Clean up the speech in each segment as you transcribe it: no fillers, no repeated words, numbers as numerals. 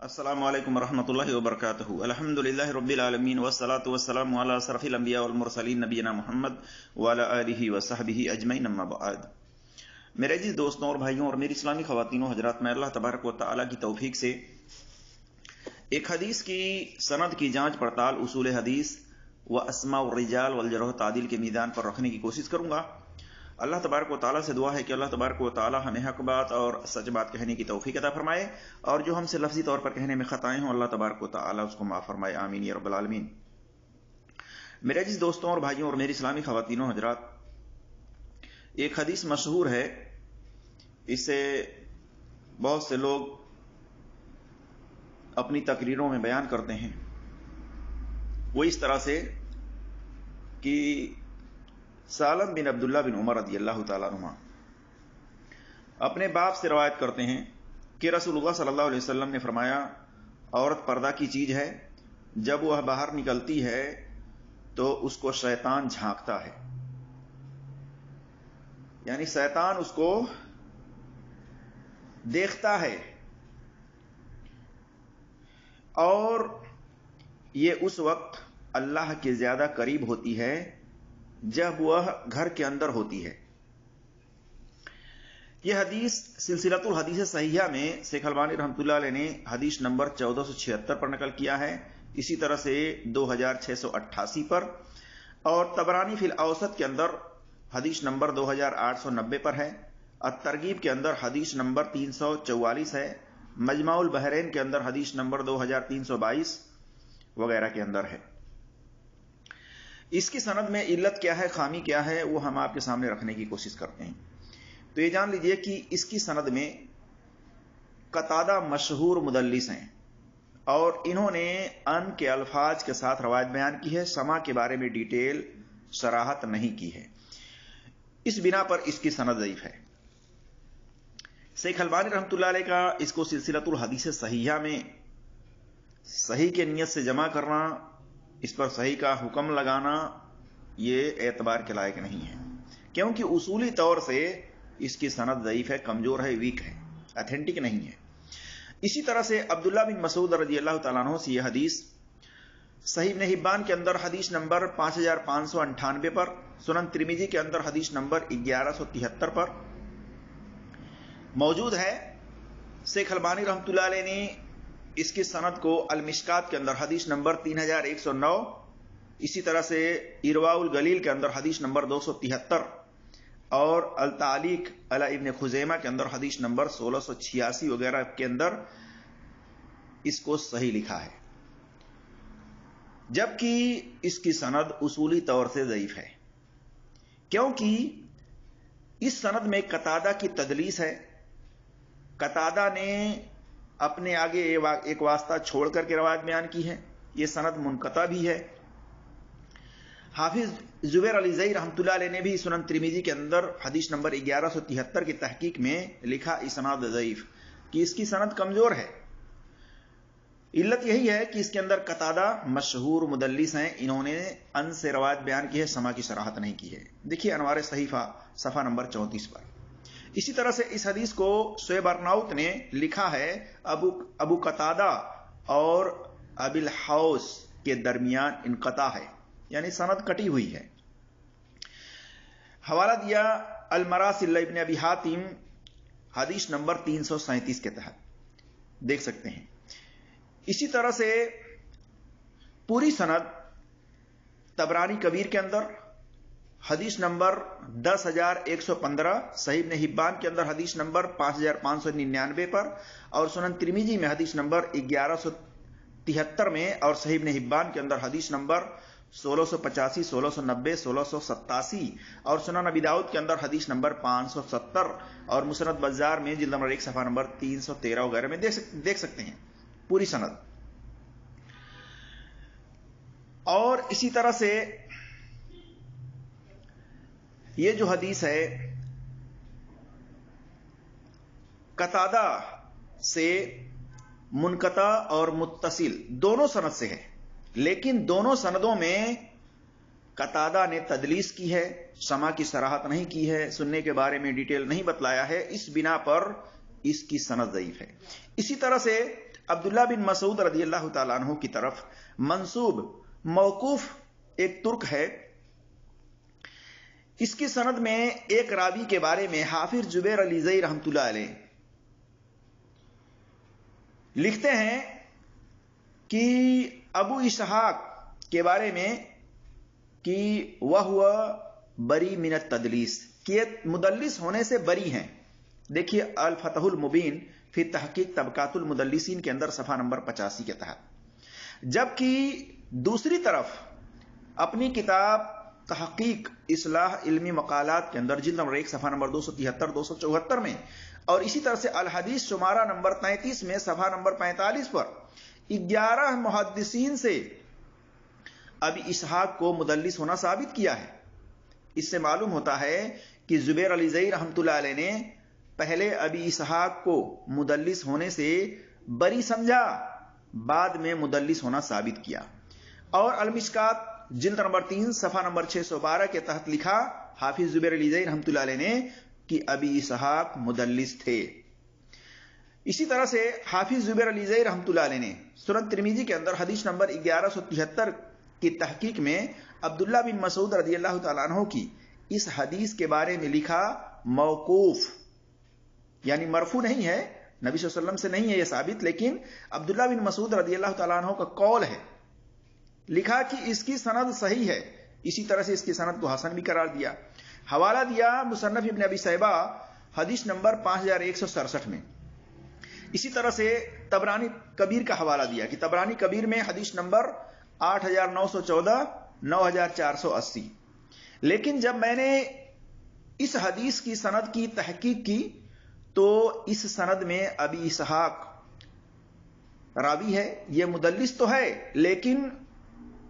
अस्सलामु अलैकुम वरहमतुल्लाहि वबरकातुहू। अल्हम्दुलिल्लाहि रब्बिल आलमीन वस्सलातु वस्सलामु अला अशरफिल अंबिया वल मुरसलीन नबीना मुहम्मद व अला आलिहि व सहबिहि अजमईन अम्मा बाद। मेरे अजीज दोस्तों और भाइयों और मेरी इस्लामी ख़वातीनों हजरात, मैं अल्लाह तबारक व तआला की तौफीक से एक हदीस की सनद की जांच पड़ताल उसूल हदीस व अस्मा व रिजाल वल जरह तादिल के मीदान पर रखने की कोशिश करूंगा। अल्लाह तबारक व तआला से दुआ है कि अल्लाह तबारक व तआला हमें हक बात और सच बात कहने की तौफीक अता फरमाए, और जो हमसे लफ्जी तौर पर कहने में खताएं हों अल्लाह तबारक व तआला उसको माफ फरमाए, आमीन या रब्बल आलमीन। मेरे अजीज दोस्तों और भाइयों और मेरी इस्लामी ख़वातीनों हजरात, एक हदीस मशहूर है, इसे बहुत से लोग अपनी तकरीरों में बयान करते हैं। वो इस तरह से कि सालम बिन अब्दुल्ला बिन उमर रज़ियल्लाहु ताला अन्हुमा अपने बाप से रवायत करते हैं कि रसूलुल्लाह सल्लल्लाहु अलैहि वसल्लम ने फरमाया, औरत पर्दा की चीज है, जब वह बाहर निकलती है तो उसको शैतान झांकता है, यानी शैतान उसको देखता है, और ये उस वक्त अल्लाह के ज्यादा करीब होती है जब वह घर के अंदर होती है। यह हदीस सिलसिलतुल हदीस सहीहा में शेख अलबानी रहमतुल्लाह अलैह ने हदीस नंबर 1476 पर नकल किया है, इसी तरह से 2688 पर, और तबरानी फिल औसत के अंदर हदीस नंबर 2890 पर है, अत-तरगीब के अंदर हदीस नंबर 344 है, मजमाउल बहरैन के अंदर हदीस नंबर 2322 वगैरह के अंदर है। इसकी सनद में इल्लत क्या है, खामी क्या है, वो हम आपके सामने रखने की कोशिश करते हैं। तो ये जान लीजिए कि इसकी सनद में कतादा मशहूर मुदल्लिस हैं और इन्होंने अन के अल्फाज के साथ रवायत बयान की है, समा के बारे में डिटेल सराहत नहीं की है। इस बिना पर इसकी सनद ज़ईफ है। शेख अलबानी रहमतुल्लाह अलैह का इसको सिलसिलतुल हदीस सहीहा में सही के नियत से जमा करना, इस पर सही का हुक्म लगाना, ये एतबार के लायक नहीं है, क्योंकि उसूली तौर से इसकी सनद ज़ईफ है, कमजोर है, वीक है, ऑथेंटिक नहीं है। इसी तरह से अब्दुल्ला बिन मसूद रज़ियल्लाहु ताला अन्हु से यह हदीस सही इब्न हिब्बान के अंदर हदीस नंबर 5598 पर, सुनन तिरमिजी के अंदर हदीस नंबर 1173 पर मौजूद है। शेख अलबानी रहमतुल्लाह अलैह ने इसकी सनद को अल-मिशकात के अंदर हदीस नंबर 3109, इसी तरह से इरवाउल गलील के अंदर हदीस नंबर 273 और अल-तालीक अला इब्न खुज़ैमा के अंदर हदीस नंबर 1686 वगैरह के अंदर इसको सही लिखा है, जबकि इसकी सनद उसूली तौर से ज़ईफ है, क्योंकि इस सनद में कतादा की तदलीस है। कतादा ने अपने आगे एक वास्ता छोड़ करके रवायत बयान की है, यह सनद मुनक़ता भी है। हाफिज जुबैर अली ज़ई रहमतुल्लाह अलैह ने भी सुनन तिरमिजी के अंदर हदीस नंबर 1173 की तहकीक में लिखा इसनाद ज़ईफ कि इसकी सनद कमजोर है। इल्लत यही है कि इसके अंदर कतादा मशहूर मुदल्लिस हैं, इन्होंने अन से रवायत बयान की है, समा की सराहत नहीं की है। देखिए अनवार सहीफा सफ़ा नंबर 34 पर। इसी तरह से इस हदीस को शुएब अर्नाउत ने लिखा है, अबू कतादा और अबिल हौस के दरमियान इनक़ता है, यानी सनद कटी हुई है। हवाला दिया अल-मरासिल इब्न अबी हातिम हदीस नंबर 337 के तहत, देख सकते हैं। इसी तरह से पूरी सनद तबरानी कबीर के अंदर हदीस नंबर 10,115, सही इब्न हिब्बान के अंदर हदीस नंबर 5,599 पर, और सुनन तिरमिजी में हदीस नंबर 1173 में, और सही इब्न हिब्बान के अंदर हदीस नंबर 1685, 1690, 1687, और सुनन अबी दाऊद के अंदर हदीस नंबर 570, और मुसनद बज़ार में जिल्द नंबर 1 सफ़ा नंबर 313 वगैरह में देख सकते हैं पूरी सनद। और इसी तरह से ये जो हदीस है कतादा से मुनक़ता और मुत्तसिल दोनों सनद से है, लेकिन दोनों सनदों में कतादा ने तदलीस की है, समा की सराहत नहीं की है, सुनने के बारे में डिटेल नहीं बतलाया है, इस बिना पर इसकी सनद ज़ईफ है। इसी तरह से عبداللہ بن مسعود رضی اللہ تعالیٰ عنہ کی طرف منسوب موقوف ایک ترک ہے. اس کی سند میں ایک راوی کے بارے میں حافظ زبیر علی زئی رحمۃ اللہ علیہ لکھتے ہیں کہ ابو اسحاق کے بارے میں کہ وہ بری من التدلیس، کہ مدلس ہونے سے بری ہیں. دیکھیے الفتح المبین فی تحقیق طبقات المدلسین کے اندر صفحہ نمبر 85 کے تحت. جبکہ دوسری طرف اپنی کتاب تحقیق اصلاح علمی مقالات کے اندر جلد نمبر 1 صفحہ نمبر 273 274 میں، اور اسی طرح سے الحدیث شمارہ نمبر 33 میں صفحہ نمبر 45 پر 11 محدثین سے ابی اسحاق کو مدلس ہونا ثابت کیا ہے. اس سے معلوم ہوتا ہے کہ زبیر علی زئی رحمۃ اللہ علیہ نے پہلے ابی اسحاق کو مدلس ہونے سے بری سمجھا، بعد میں مدلس ہونا ثابت کیا. اور المشکات جلد نمبر 3 صفحہ نمبر 612 کے تحت لکھا حافظ زبیر علی زئی رحمۃ اللہ علیہ نے کہ ابی اسحاق مدلس تھے. اسی طرح سے حافظ زبیر علی زئی رحمۃ اللہ علیہ نے سنن ترمذی کے اندر حدیث نمبر 1173 کی تحقیق میں عبداللہ بن مسعود رضی اللہ تعالیٰ عنہ کی اس حدیث کے بارے میں لکھا موقوف، یعنی مرفوع نہیں ہے، نبی صلی اللہ علیہ وسلم سے نہیں ہے یہ ثابت، لیکن عبداللہ بن مسعود رضی اللہ تعالیٰ عنہ کا قول ہے. لکھا کہ اس کی سند صحیح ہے. اسی طرح سے اس کی سند کو حسن بھی قرار دیا. حوالہ دیا مصنف ابن ابی شیبہ حدیث نمبر 5167 میں. اسی طرح سے طبرانی کبیر کا حوالہ دیا کہ طبرانی کبیر میں حدیث نمبر 8914 9480. لیکن جب میں نے اس حدیث کی سند کی تحقیق کی تو اس سند میں ابی اسحاق راوی ہے، یہ مدلس تو ہے لیکن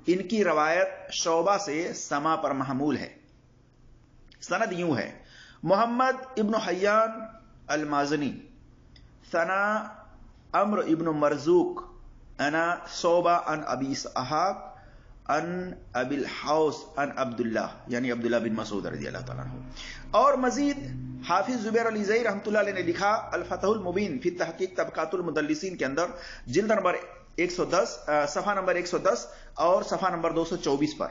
ان کی روایت شعبہ سے سما پر محمول ہے. سند یوں ہے: محمد ابن حیان المازنی ثنا عمر ابن مرزوق انا صوبہ ان ابی اسحاق ان ابی الحوث ان عبداللہ، یعنی عبداللہ بن مسعود رضی اللہ تعالیٰ عنہ. اور مزید حافظ زبیر علی زئی رحمۃ اللہ علیہ نے لکھا الفتح المبین فی تحقیق طبقات المدلسین کے اندر جلد نمبر 110 صفحہ نمبر 110 اور صفحہ نمبر 224 پر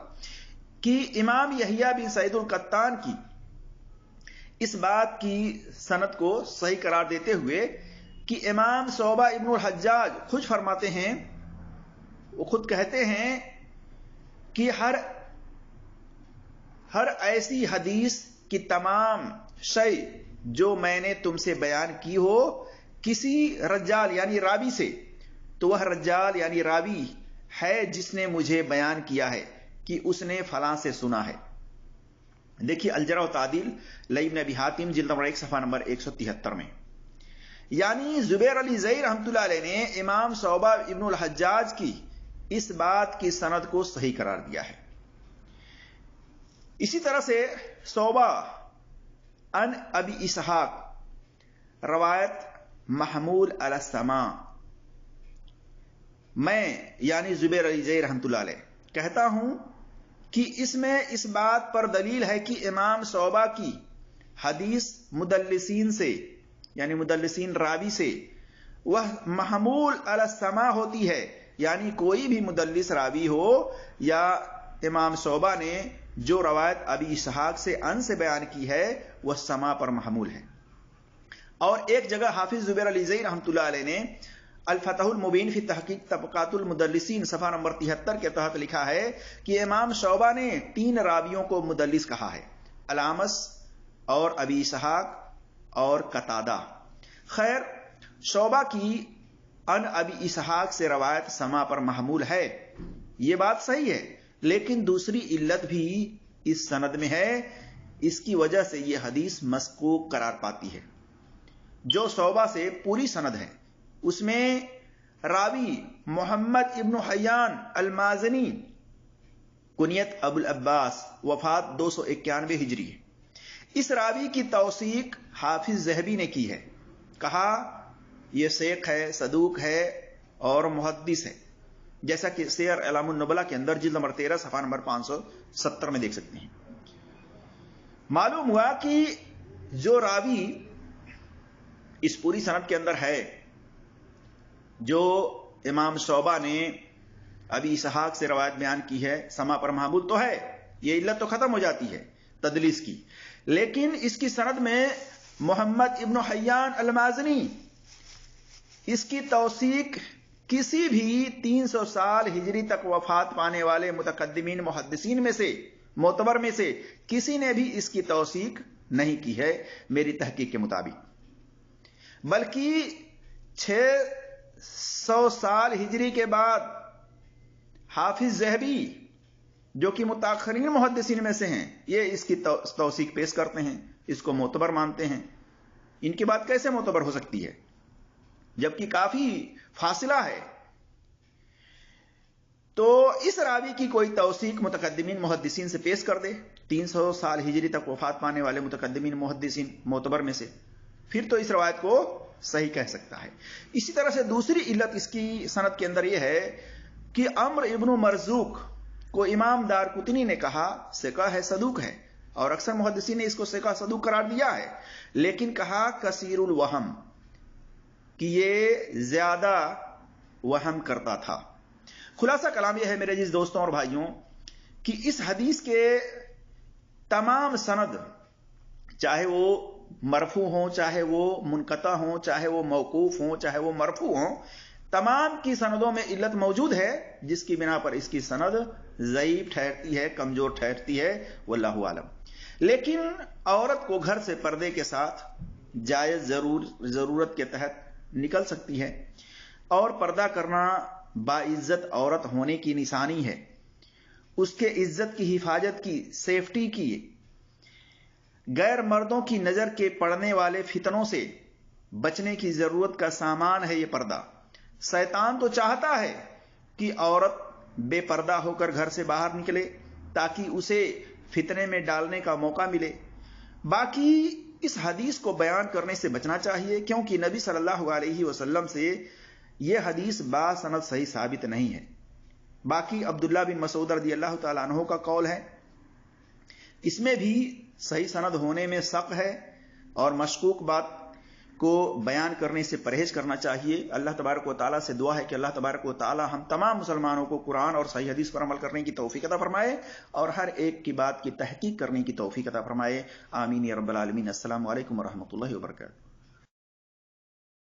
کہ امام یحییٰ بن سعید القطان کی اس بات کی سند کو صحیح قرار دیتے ہوئے کہ امام شعبہ ابن الحجاج خود فرماتے ہیں، وہ خود کہتے ہیں کہ ہر ایسی حدیث کی تمام شے جو میں نے تم سے بیان کی ہو کسی رجال یعنی راوی سے، تو وہ رجال یعنی راوی ہے جس نے مجھے بیان کیا ہے کہ اس نے فلاں سے سنا ہے. دیکھیے الجرح و تعدیل لابن ابی حاتم جلد نمبر 1 صفحہ نمبر 173 میں. یعنی زبیر علی زئی رحمۃ اللہ علیہ نے امام شعبہ ابن الحجاج کی اس بات کی سند کو صحیح قرار دیا ہے. اسی طرح سے شعبہ ان ابی اسحاق روایت محمول علی السماع، میں یعنی زبیر علی زئی رحمۃ اللہ علیہ کہتا ہوں کہ اس میں اس بات پر دلیل ہے کہ امام شعبہ کی حدیث مدلسین سے یعنی مدلسین راوی سے وہ محمول علی السماع ہوتی ہے، یعنی کوئی بھی مدلس راوی ہو یا امام شعبہ نے جو روایت ابی اسحاق سے ان سے بیان کی ہے وہ سما پر محمول ہے. اور ایک جگہ حافظ زبیر علی زئی رحمۃ اللہ علیہ نے الفتح المبین فی تحقیق طبقات المدلسین صفحہ نمبر 73 کے تحت لکھا ہے کہ امام شعبہ نے 3 راویوں کو مدلس کہا ہے: الاعمش اور ابی اسحاق اور قتادہ. خیر، شعبہ کی ان ابی اسحاق سے روایت سما پر محمول ہے، یہ بات صحیح ہے، لیکن دوسری علت بھی اس سند میں ہے. اس کی وجہ سے یہ حدیث مسکوک قرار پاتی ہے. جو شعبہ سے پوری سند ہے اس میں راوی محمد ابن حیان المازنی کنیت ابو العباس، وفات 291 ہجری ہے. اس راوی کی توثیق حافظ ذہبی نے کی ہے، کہا یہ شیخ ہے، صدوق ہے اور محدث ہے، جیسا کہ سیر اعلام النبلا کے اندر جلد نمبر 13 صفحہ نمبر 570 میں دیکھ سکتے ہیں. معلوم ہوا کہ جو راوی اس پوری سند کے اندر ہے जो इमाम शोबा ने अभी इसहाक से रवायत बयान की है, समा पर महमूल तो है, ये इल्लत तो खत्म हो जाती है तदलीस की, लेकिन इसकी सनद में मोहम्मद इब्न हय्यान अल-माज़नी, इसकी तौसीक किसी भी 300 साल हिजरी तक वफात पाने वाले मुतकद्दिमीन मुहद्दिसीन में से, मोतबर में से किसी ने भी इसकी तौसीक नहीं की है मेरी तहकीक के मुताबिक, बल्कि 600 साल हिजरी के बाद हाफिज ज़हबी, जो कि मुताखरीन मुहद्दिसीन में से हैं, ये इसकी तौसीक पेश करते हैं, इसको मोतबर मानते हैं। इनकी बात कैसे मोतबर हो सकती है जबकि काफी फासिला है? तो इस रावी की कोई तौसीक मुतकद्दिमीन मुहद्दिसीन से पेश कर दे, 300 साल हिजरी तक वफात पाने वाले मुतकद्दिमीन मुहद्दिसीन मोतबर में से, फिर तो इस रवायत को सही कह सकता है। इसी तरह से दूसरी इल्लत इसकी सनद के अंदर यह है कि अम्र इब्न मरजूक को इमाम दारकुतनी ने कहा सिका है, सदूक है, और अक्सर मुहद्दिसीन ने इसको सिका सदूक करार दिया है, लेकिन कहा कसीरुल वहम, कि ये ज्यादा वहम करता था। खुलासा कलाम यह है मेरे अजीज दोस्तों और भाइयों कि इस हदीस के तमाम सनद, चाहे वो मरफू हो, चाहे वो मुनकता हो, चाहे वो मौकूफ हो, चाहे वो मरफू हो, तमाम की सनदों में इल्लत मौजूद है, जिसकी बिना पर इसकी सनद ज़ईफ ठहरती है, कमजोर ठहरती है, वल्लाहु आलम। लेकिन औरत को घर से पर्दे के साथ जायज जरूरत के तहत निकल सकती है, और पर्दा करना बाइज्जत औरत होने की निशानी है, उसके इज्जत की हिफाजत की, सेफ्टी की, गैर मर्दों की नजर के पड़ने वाले फितनों से बचने की जरूरत का सामान है ये पर्दा। शैतान तो चाहता है कि औरत बेपर्दा होकर घर से बाहर निकले ताकि उसे फितने में डालने का मौका मिले। बाकी इस हदीस को बयान करने से बचना चाहिए, क्योंकि नबी सल्लल्लाहु अलैहि वसल्लम से यह हदीस बासनद सही साबित नहीं है। बाकी अब्दुल्ला बिन मसूद रज़ियल्लाहु ताला अन्हु का कौल है, इसमें भी सही सनद होने में शक है, और मशकूक बात को बयान करने से परहेज करना चाहिए। अल्लाह तबारक व तआला से दुआ है कि अल्लाह तबारक व तआला हम तमाम मुसलमानों को कुरान और सही हदीस पर अमल करने की तौफीक अता फरमाए, और हर एक की बात की तहकीक करने की तौफीक अता फरमाए। आमीन या रब्बल आलमीन। अस्सलामु अलैकुम व रहमतुल्लाहि व बरकातहू।